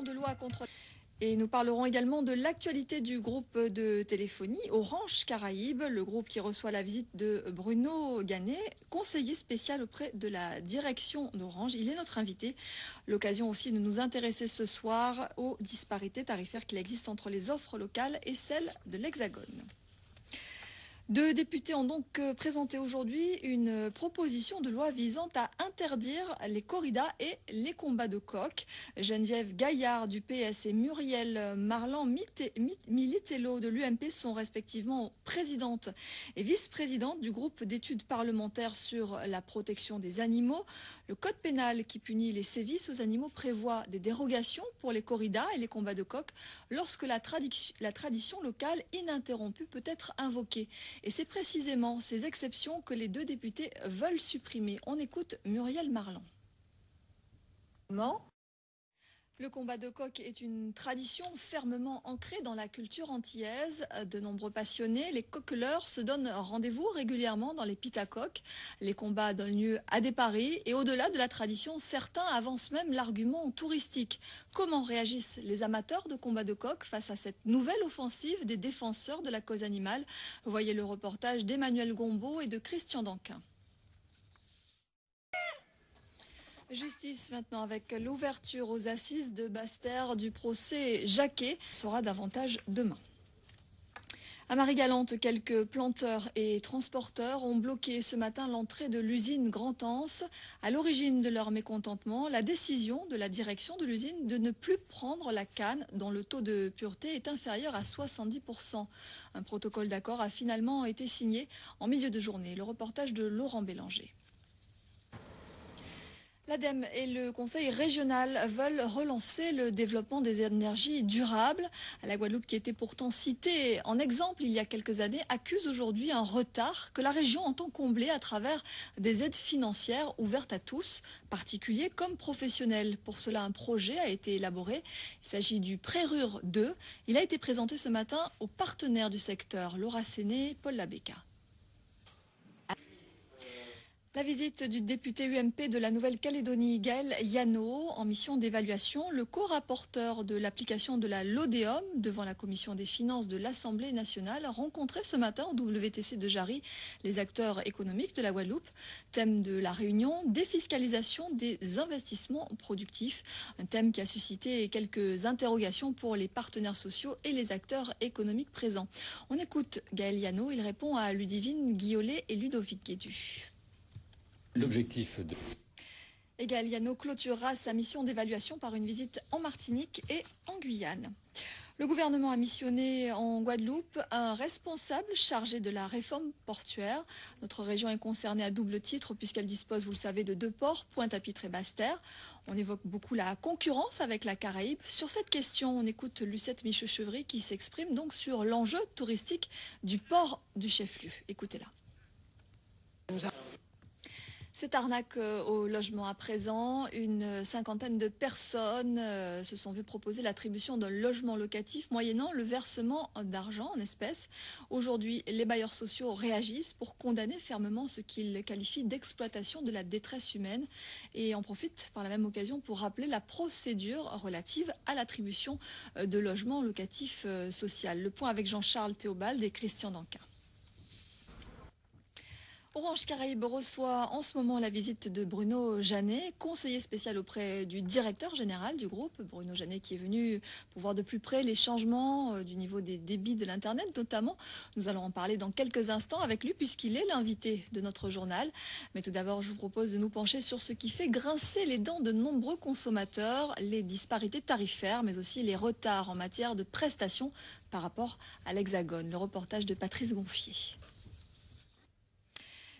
de loi contre... Et nous parlerons également de l'actualité du groupe de téléphonie Orange Caraïbes, le groupe qui reçoit la visite de Bruno Ganet, conseiller spécial auprès de la direction d'Orange. Il est notre invité. L'occasion aussi de nous intéresser ce soir aux disparités tarifaires qu'il existe entre les offres locales et celles de l'Hexagone. Deux députés ont donc présenté aujourd'hui une proposition de loi visant à interdire les corridas et les combats de coqs. Geneviève Gaillard du PS et Muriel Marlan-Militello de l'UMP sont respectivement présidente et vice-présidente du groupe d'études parlementaires sur la protection des animaux. Le code pénal qui punit les sévices aux animaux prévoit des dérogations pour les corridas et les combats de coqs lorsque la tradition locale ininterrompue peut être invoquée. Et c'est précisément ces exceptions que les deux députés veulent supprimer. On écoute Muriel Marlan. Le combat de coq est une tradition fermement ancrée dans la culture antillaise. De nombreux passionnés, les coqueleurs, se donnent rendez-vous régulièrement dans les pits à coqs. Les combats donnent lieu à des paris et au-delà de la tradition, certains avancent même l'argument touristique. Comment réagissent les amateurs de combats de coqs face à cette nouvelle offensive des défenseurs de la cause animale? Voyez le reportage d'Emmanuel Gombaud et de Christian Danquin. Justice maintenant avec l'ouverture aux assises de Basse-Terre du procès Jacquet. On saura davantage demain. À Marie-Galante, quelques planteurs et transporteurs ont bloqué ce matin l'entrée de l'usine Grand-Anse. À l'origine de leur mécontentement, la décision de la direction de l'usine de ne plus prendre la canne dont le taux de pureté est inférieur à 70%. Un protocole d'accord a finalement été signé en milieu de journée. Le reportage de Laurent Bélanger. L'ADEME et le Conseil régional veulent relancer le développement des énergies durables. La Guadeloupe, qui était pourtant citée en exemple il y a quelques années, accuse aujourd'hui un retard que la région entend combler à travers des aides financières ouvertes à tous, particuliers comme professionnels. Pour cela, un projet a été élaboré. Il s'agit du Prérure 2. Il a été présenté ce matin aux partenaires du secteur, Laura Séné, Paul Labéca. La visite du député UMP de la Nouvelle-Calédonie, Gaël Yano, en mission d'évaluation, le co-rapporteur de l'application de la LODEOM devant la commission des finances de l'Assemblée nationale, a rencontré ce matin au WTC de Jarry les acteurs économiques de la Guadeloupe. Thème de la réunion, défiscalisation des investissements productifs. Un thème qui a suscité quelques interrogations pour les partenaires sociaux et les acteurs économiques présents. On écoute Gaël Yano, il répond à Ludivine Guillolet et Ludovic Guédu. L'objectif de... Gaël Yano clôturera sa mission d'évaluation par une visite en Martinique et en Guyane. Le gouvernement a missionné en Guadeloupe un responsable chargé de la réforme portuaire. Notre région est concernée à double titre puisqu'elle dispose, vous le savez, de deux ports, Pointe-à-Pitre et Basse-Terre. On évoque beaucoup la concurrence avec la Caraïbe. Sur cette question, on écoute Lucette Micheux-Chevry qui s'exprime donc sur l'enjeu touristique du port du chef-lieu. Écoutez-la. Cette arnaque au logement à présent, une cinquantaine de personnes se sont vues proposer l'attribution d'un logement locatif moyennant le versement d'argent en espèces. Aujourd'hui, les bailleurs sociaux réagissent pour condamner fermement ce qu'ils qualifient d'exploitation de la détresse humaine et en profitent par la même occasion pour rappeler la procédure relative à l'attribution de logements locatifs social. Le point avec Jean-Charles Théobald et Christian Danquin. Orange Caraïbes reçoit en ce moment la visite de Bruno Janet, conseiller spécial auprès du directeur général du groupe. Bruno Janet qui est venu pour voir de plus près les changements du niveau des débits de l'Internet notamment. Nous allons en parler dans quelques instants avec lui puisqu'il est l'invité de notre journal. Mais tout d'abord, je vous propose de nous pencher sur ce qui fait grincer les dents de nombreux consommateurs, les disparités tarifaires mais aussi les retards en matière de prestations par rapport à l'Hexagone. Le reportage de Patrice Gonfier.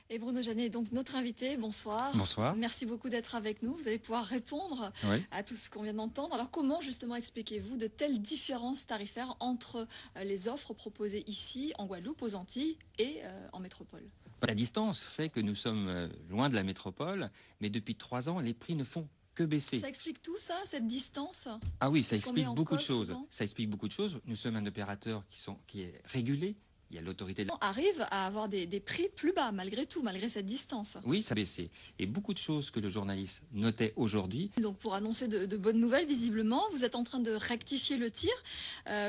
Et Bruno Janet est donc notre invité. Bonsoir. Bonsoir. Merci beaucoup d'être avec nous. Vous allez pouvoir répondre à tout ce qu'on vient d'entendre. Alors comment justement expliquez-vous de telles différences tarifaires entre les offres proposées ici, en Guadeloupe, aux Antilles et en métropole? La distance fait que nous sommes loin de la métropole, mais depuis 3 ans, les prix ne font que baisser. Ça explique tout ça, cette distance? Ah oui, ça explique beaucoup de choses. Souvent. Ça explique beaucoup de choses. Nous sommes un opérateur qui est régulé, Il y a l'autorité de... On arrive à avoir des prix plus bas, malgré tout, malgré cette distance. Oui, ça a baissé. Et beaucoup de choses que le journaliste notait aujourd'hui. Donc pour annoncer de bonnes nouvelles, visiblement, vous êtes en train de rectifier le tir.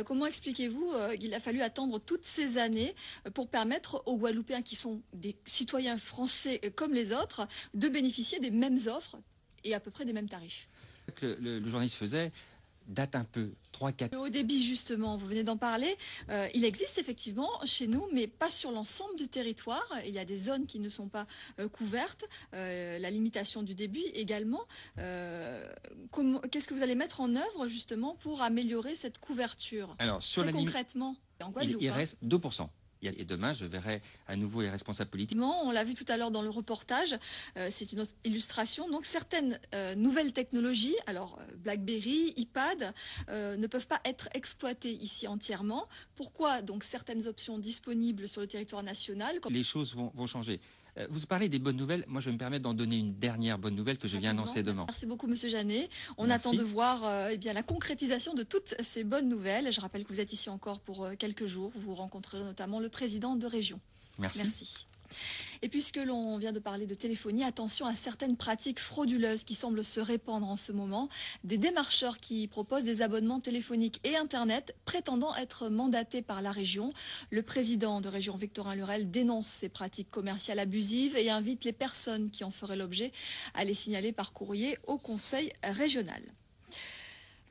Comment expliquez-vous qu'il a fallu attendre toutes ces années pour permettre aux Guadeloupéens, qui sont des citoyens français comme les autres, de bénéficier des mêmes offres et à peu près des mêmes tarifs? Le journaliste faisait date un peu, 3-4. Le haut débit, justement, vous venez d'en parler, il existe effectivement chez nous, mais pas sur l'ensemble du territoire. Il y a des zones qui ne sont pas couvertes, la limitation du débit également. Qu'est-ce que vous allez mettre en œuvre, justement, pour améliorer cette couverture? Alors, sur Très la concrètement, en Guadeloupe, il reste 2%. Et demain, je verrai à nouveau les responsables politiques. on l'a vu tout à l'heure dans le reportage, c'est une autre illustration. Donc certaines nouvelles technologies, alors BlackBerry, iPad, ne peuvent pas être exploitées ici entièrement. Pourquoi donc certaines options disponibles sur le territoire national? Les choses vont changer. Vous parlez des bonnes nouvelles. Moi, je vais me permettre d'en donner une dernière bonne nouvelle que je viens annoncer demain. Merci beaucoup, Monsieur Janet. On Merci. attend de voir bien, la concrétisation de toutes ces bonnes nouvelles. Je rappelle que vous êtes ici encore pour quelques jours. Vous rencontrerez notamment le président de région. Merci. Merci. Et puisque l'on vient de parler de téléphonie, attention à certaines pratiques frauduleuses qui semblent se répandre en ce moment. Des démarcheurs qui proposent des abonnements téléphoniques et Internet prétendant être mandatés par la région. Le président de région, Victorin Lurel, dénonce ces pratiques commerciales abusives et invite les personnes qui en feraient l'objet à les signaler par courrier au conseil régional.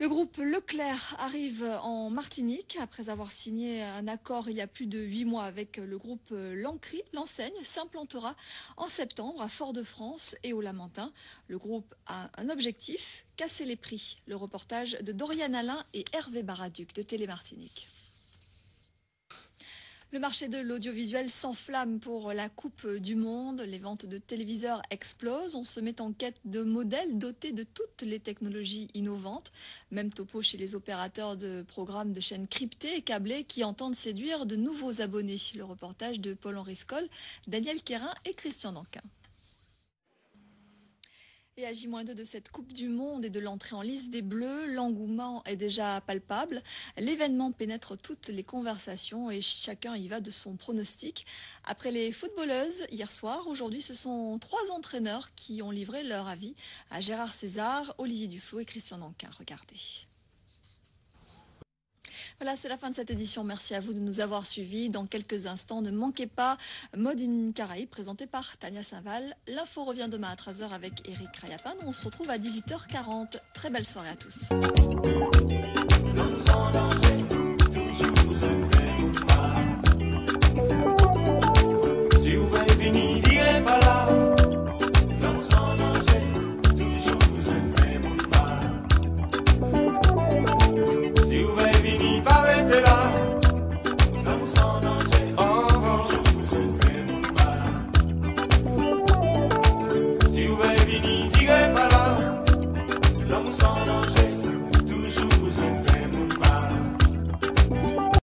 Le groupe Leclerc arrive en Martinique après avoir signé un accord il y a plus de 8 mois avec le groupe Lancry. L'enseigne s'implantera en septembre à Fort-de-France et au Lamentin. Le groupe a un objectif, casser les prix. Le reportage de Dorian Alain et Hervé Baraduc de Télémartinique. Le marché de l'audiovisuel s'enflamme pour la Coupe du Monde. Les ventes de téléviseurs explosent. On se met en quête de modèles dotés de toutes les technologies innovantes. Même topo chez les opérateurs de programmes de chaînes cryptées et câblées qui entendent séduire de nouveaux abonnés. Le reportage de Paul-Henri Scoll, Daniel Quérin et Christian Danquin. Et à J-2 de cette Coupe du Monde et de l'entrée en lice des Bleus, l'engouement est déjà palpable. L'événement pénètre toutes les conversations et chacun y va de son pronostic. Après les footballeuses hier soir, aujourd'hui ce sont 3 entraîneurs qui ont livré leur avis à Gérard César, Olivier Duflot et Christian Danquin. Regardez. Voilà, c'est la fin de cette édition. Merci à vous de nous avoir suivis. Dans quelques instants, ne manquez pas Mode in Caraïbes, présenté par Tania Saint-Val. L'info revient demain à 13h avec Eric Rayapin. On se retrouve à 18h40. Très belle soirée à tous.